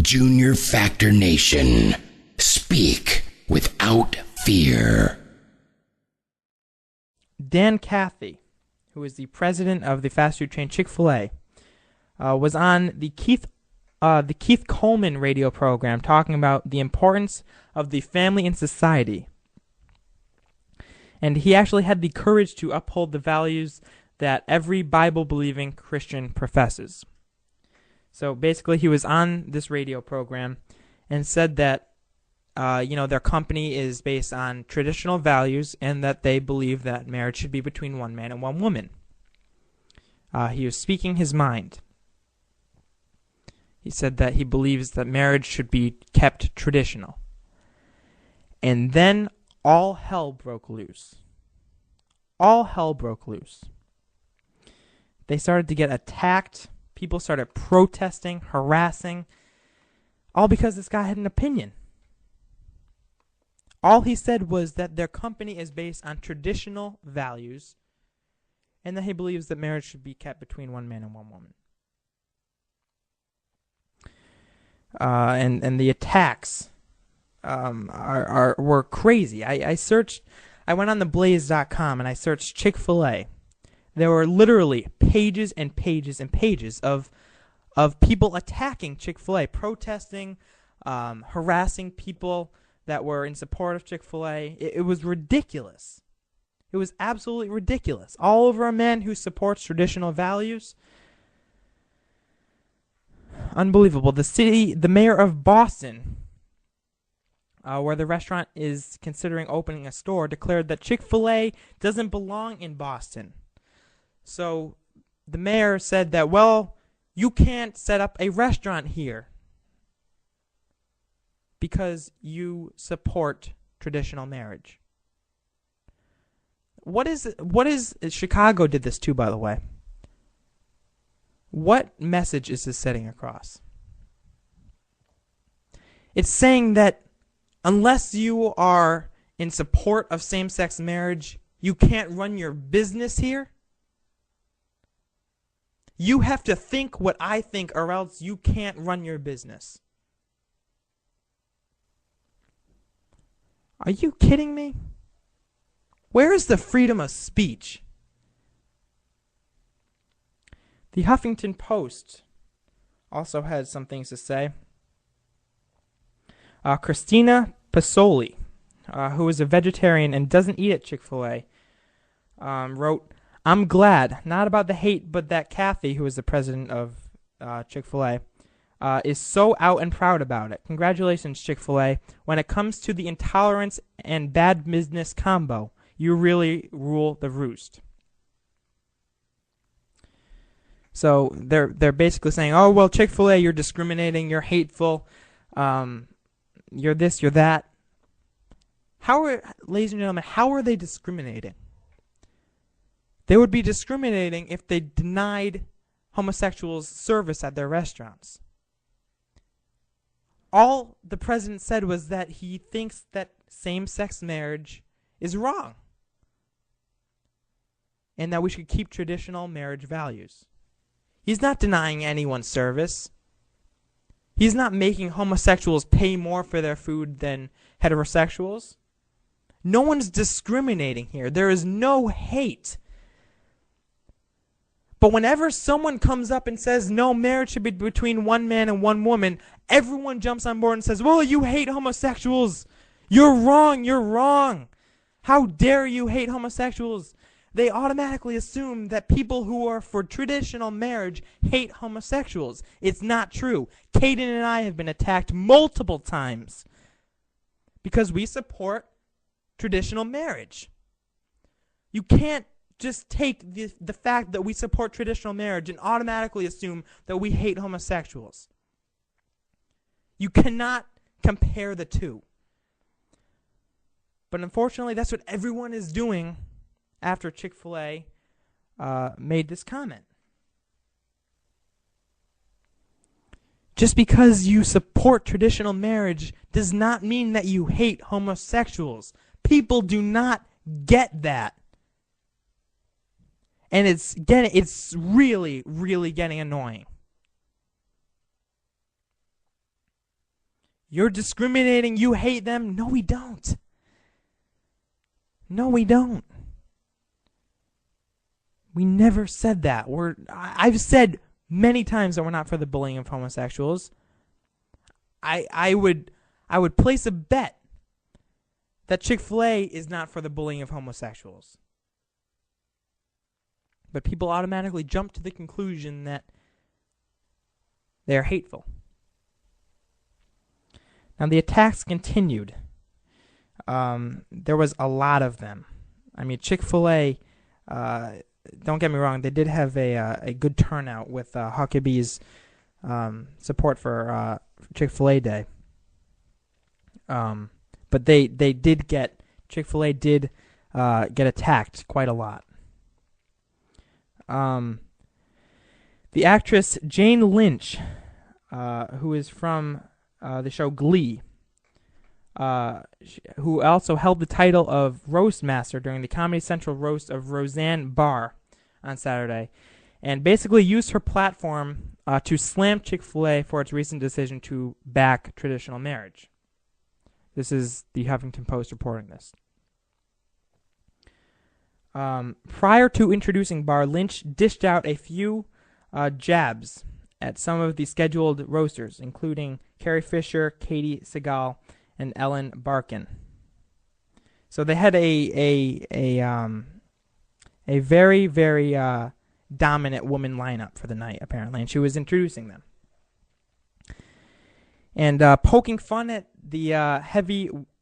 Junior Factor Nation. Speak without fear. Dan Cathy, who is the president of the fast food chain Chick-Fil-A, was on the Keith Coleman radio program talking about the importance of the family in society. And he actually had the courage to uphold the values that every Bible-believing Christian professes. So basically, he was on this radio program and said that their company is based on traditional values and that they believe that marriage should be between one man and one woman. He was speaking his mind. He said that he believes that marriage should be kept traditional. And then all hell broke loose. All hell broke loose. They started to get attacked. People started protesting, harassing, all because this guy had an opinion. All he said was that their company is based on traditional values and that he believes that marriage should be kept between one man and one woman. And the attacks were crazy. I went on theblaze.com and I searched Chick-fil-A. There were literally pages and pages and pages of people attacking Chick-fil-A, protesting, harassing people that were in support of Chick-fil-A. It was ridiculous. It was absolutely ridiculous. All over a man who supports traditional values. Unbelievable. The mayor of Boston, where the restaurant is considering opening a store, declared that Chick-fil-A doesn't belong in Boston. So the mayor said that, well, you can't set up a restaurant here because you support traditional marriage. What is Chicago did this too, by the way. What message is this setting across? It's saying that unless you are in support of same-sex marriage, you can't run your business here. You have to think what I think or else you can't run your business. Are you kidding me? Where is the freedom of speech? The Huffington Post also had some things to say. Christina Pasoli, who is a vegetarian and doesn't eat at Chick-fil-A, wrote, "I'm glad, not about the hate, but that Cathy, who is the president of Chick-fil-A, is so out and proud about it. Congratulations, Chick-fil-A. When it comes to the intolerance and bad business combo, you really rule the roost." So they're basically saying, oh, well, Chick-fil-A, you're discriminating, you're hateful, you're this, you're that. Ladies and gentlemen, how are they discriminating? They would be discriminating if they denied homosexuals service at their restaurants. All the president said was that he thinks that same-sex marriage is wrong and that we should keep traditional marriage values. He's not denying anyone service. He's not making homosexuals pay more for their food than heterosexuals. No one's discriminating here. There is no hate. But whenever someone comes up and says, no, marriage should be between one man and one woman, everyone jumps on board and says, well, you hate homosexuals. You're wrong. You're wrong. How dare you hate homosexuals? They automatically assume that people who are for traditional marriage hate homosexuals. It's not true. Kaden and I have been attacked multiple times because we support traditional marriage. You can't just take the fact that we support traditional marriage and automatically assume that we hate homosexuals. You cannot compare the two. But unfortunately, that's what everyone is doing after Chick-fil-A made this comment. Just because you support traditional marriage does not mean that you hate homosexuals. People do not get that. And it's really, really getting annoying. You're discriminating. You hate them. No, we don't. No, we don't. We never said that. I've said many times that we're not for the bullying of homosexuals. I would place a bet that Chick-fil-A is not for the bullying of homosexuals. But people automatically jump to the conclusion that they're hateful. Now, the attacks continued. There was a lot of them. I mean, Chick-fil-A, don't get me wrong, they did have a good turnout with Huckabee's support for Chick-fil-A Day. But Chick-fil-A did get attacked quite a lot. The actress Jane Lynch, who is from the show Glee, who also held the title of Roast Master during the Comedy Central roast of Roseanne Barr on Saturday, and basically used her platform to slam Chick-fil-A for its recent decision to back traditional marriage. This is the Huffington Post reporting this. Prior to introducing Barr, Lynch dished out a few jabs at some of the scheduled roasters, including Carrie Fisher, Katie Segal, and Ellen Barkin. So they had a very, very dominant woman lineup for the night, apparently, and she was introducing them. And poking fun at the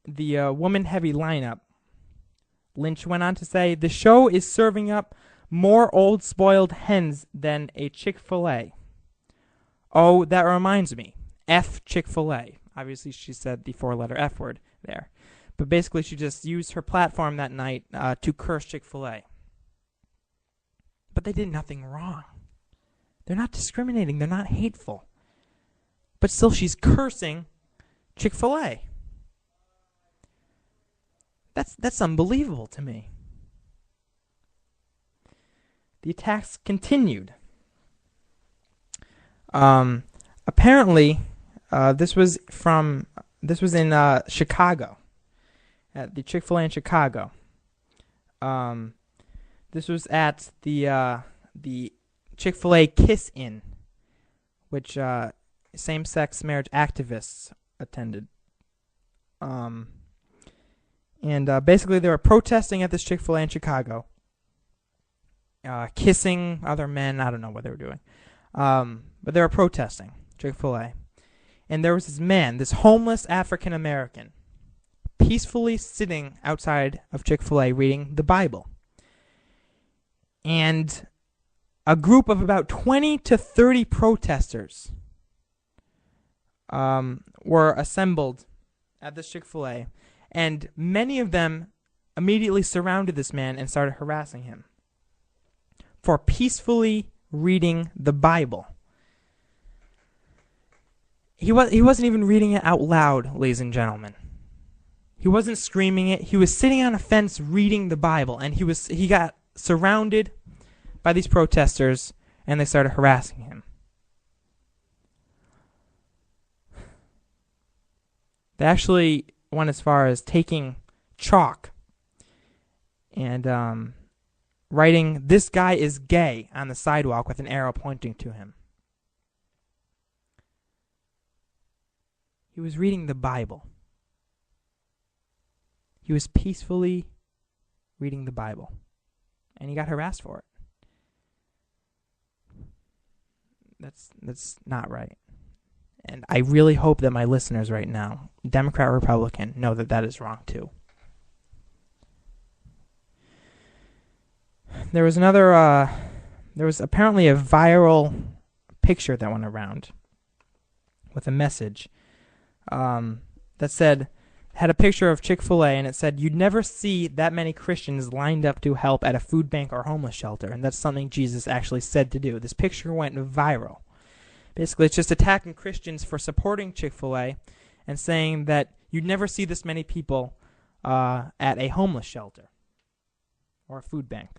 woman-heavy lineup, Lynch went on to say, "The show is serving up more old spoiled hens than a Chick-fil-A. Oh, that reminds me. F Chick-fil-A." Obviously, she said the four-letter F word there. But basically, she just used her platform that night to curse Chick-fil-A. But they did nothing wrong. They're not discriminating. They're not hateful. But still, she's cursing Chick-fil-A. That's unbelievable to me. The attacks continued. Apparently, this was in Chicago, at the Chick-fil-A in Chicago. This was at the Chick-fil-A Kiss Inn, which same-sex marriage activists attended. And basically, they were protesting at this Chick-fil-A in Chicago, kissing other men. I don't know what they were doing. But they were protesting Chick-fil-A. And there was this man, this homeless African-American, peacefully sitting outside of Chick-fil-A reading the Bible. And a group of about 20 to 30 protesters were assembled at this Chick-fil-A. And many of them immediately surrounded this man and started harassing him for peacefully reading the Bible. He wasn't even reading it out loud, ladies and gentlemen. He wasn't screaming it. He was sitting on a fence reading the Bible, and he got surrounded by these protesters, and they started harassing him. They actually went as far as taking chalk and writing, "This guy is gay," on the sidewalk with an arrow pointing to him. He was reading the Bible. He was peacefully reading the Bible. And he got harassed for it. That's not right. And I really hope that my listeners right now, Democrat or Republican, know that that is wrong too. There was apparently a viral picture that went around with a message that had a picture of Chick-fil-A, and it said, "You'd never see that many Christians lined up to help at a food bank or homeless shelter," and that's something Jesus actually said to do. This picture went viral. Basically, it's just attacking Christians for supporting Chick-fil-A and saying that you'd never see this many people at a homeless shelter or a food bank.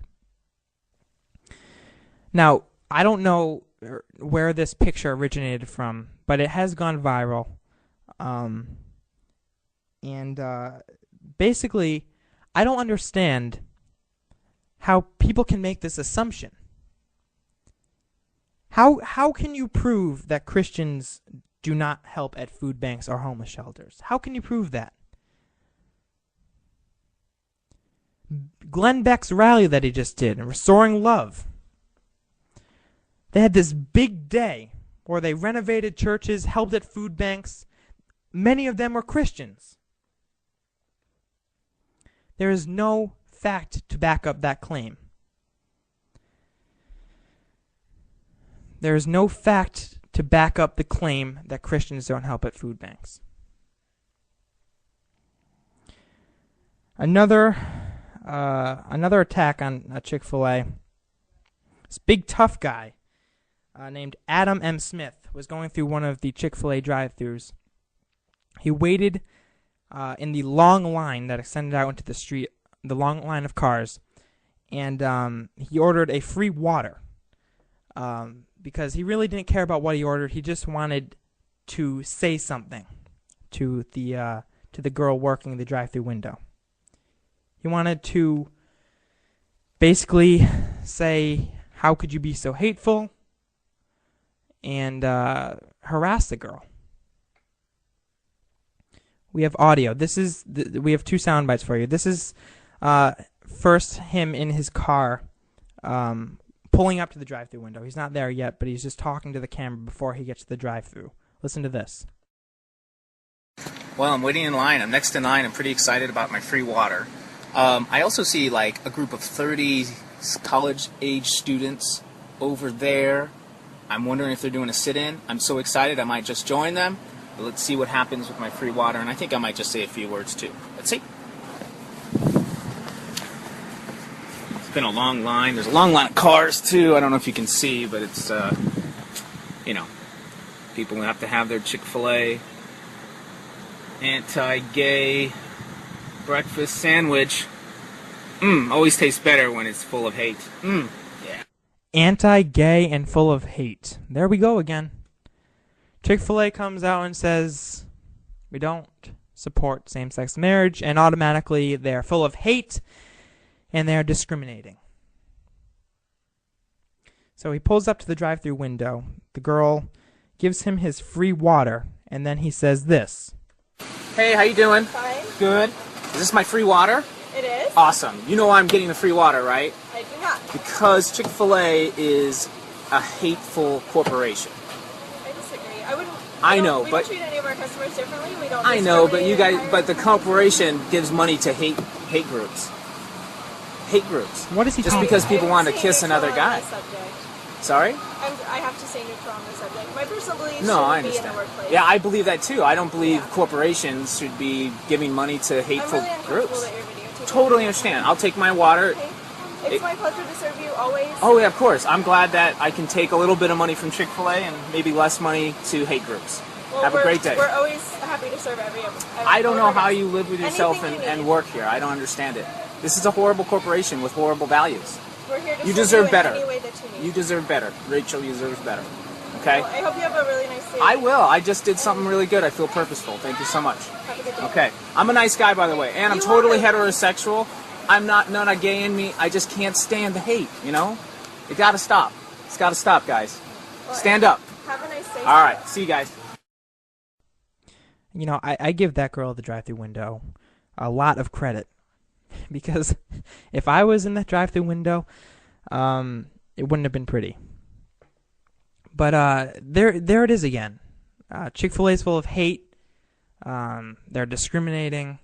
Now, I don't know where this picture originated from, but it has gone viral. And basically, I don't understand how people can make this assumption. How can you prove that Christians do not help at food banks or homeless shelters? How can you prove that? Glenn Beck's rally that he just did, Restoring Love, they had this big day where they renovated churches, helped at food banks. Many of them were Christians. There is no fact to back up that claim. There is no fact to back up the claim that Christians don't help at food banks. Another attack on Chick-Fil-A. This big tough guy named Adam M. Smith was going through one of the Chick-fil-A drive-thrus. He waited in the long line that extended out into the street, the long line of cars, and he ordered a free water because he really didn't care about what he ordered. He just wanted to say something to the girl working the drive-thru window. He wanted to basically say, "How could you be so hateful?" and harass the girl. We have audio. We have two sound bites for you. This is first him in his car pulling up to the drive-thru window. He's not there yet, but he's just talking to the camera before he gets to the drive-thru. Listen to this. Well, I'm waiting in line. I'm next in line. I'm pretty excited about my free water. I also see like a group of 30 college-age students over there. I'm wondering if they're doing a sit-in. I'm so excited I might just join them. But let's see what happens with my free water, and I think I might just say a few words too. Let's see. It's been a long line. There's a long line of cars too. I don't know if you can see, but it's, people have to have their Chick-fil-A anti-gay breakfast sandwich. Always tastes better when it's full of hate. Yeah. Anti-gay and full of hate. There we go again. Chick-fil-A comes out and says, we don't support same-sex marriage, and automatically they're full of hate and they're discriminating. So he pulls up to the drive-thru window. The girl gives him his free water, and then he says this. Hey, how you doing? Fine. Good. Is this my free water? It is. Awesome. You know why I'm getting the free water, right? I do not. Because Chick-fil-A is a hateful corporation. I disagree. I know, we but don't treat any of our customers differently. We don't. I know, but the hire. corporation gives money to hate groups. Hate groups. What is he just talking because about? people want to I'm kiss neutral another on guy? this subject. Sorry? I have to say neutral on the subject. My personal beliefs No, I shouldn't be in the understand. workplace. Yeah, I believe that too. I don't believe Yeah. corporations should be giving money to hateful I'm really uncomfortable groups. that you're videotaping. Totally understand. I'll take my water. Okay. It's my pleasure to serve you always. Oh, yeah, of course. I'm glad that I can take a little bit of money from Chick-fil-A and maybe less money to hate groups. Well, Have a great day. We're always happy to serve every I don't know how guest. you live with yourself Anything you and need. work here. I don't understand it. This is a horrible corporation with horrible values. We're here to You serve deserve you better. in any way that you need. You deserve better. Rachel deserves better. Okay? Well, I hope you have a really nice day. I will. I just did something really good. I feel purposeful. Thank you so much. Have a good day. Okay. I'm a nice guy, by the way. And I'm You totally are. heterosexual. I'm not a gay in me. I just can't stand the hate, you know? It gotta stop. It's gotta stop, guys. Well, Stand up. Have a nice day. All right. See you guys. You know, I give that girl at the drive-thru window a lot of credit because if I was in that drive-thru window, it wouldn't have been pretty. But there it is again. Chick-fil-A is full of hate. They're discriminating.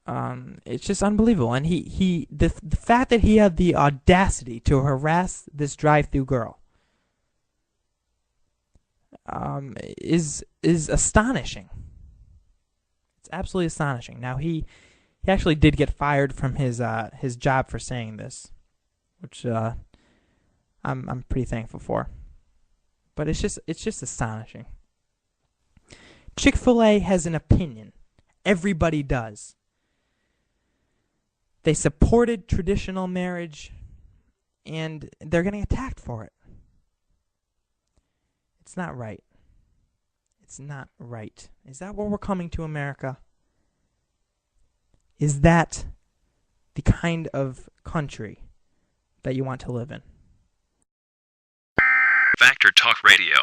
It's just unbelievable. And the fact that he had the audacity to harass this drive-thru girl is astonishing. It's absolutely astonishing. Now he actually did get fired from his job for saying this, which I'm pretty thankful for. But it's just astonishing. Chick-fil-A has an opinion. Everybody does. They supported traditional marriage, and they're getting attacked for it. It's not right. It's not right. Is that what we're coming to, America? Is that the kind of country that you want to live in? Factor Talk Radio.